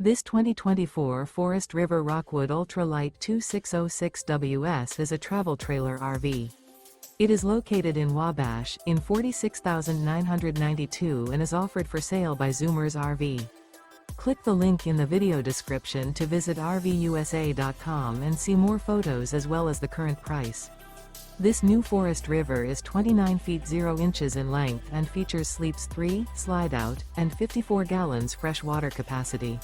This 2024 Forest River Rockwood Ultralight 2606WS is a travel trailer RV. It is located in Wabash, in 46,992 and is offered for sale by Zoomers RV. Click the link in the video description to visit RVUSA.com and see more photos as well as the current price. This new Forest River is 29 feet 0 inches in length and features sleeps 3, Slideout, and 54 gallons fresh water capacity.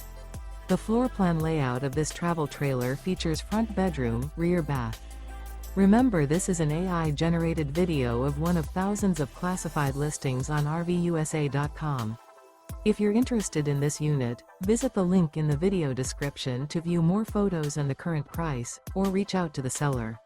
The floor plan layout of this travel trailer features front bedroom, rear bath. Remember, this is an AI-generated video of one of thousands of classified listings on RVUSA.com. If you're interested in this unit, visit the link in the video description to view more photos and the current price, or reach out to the seller.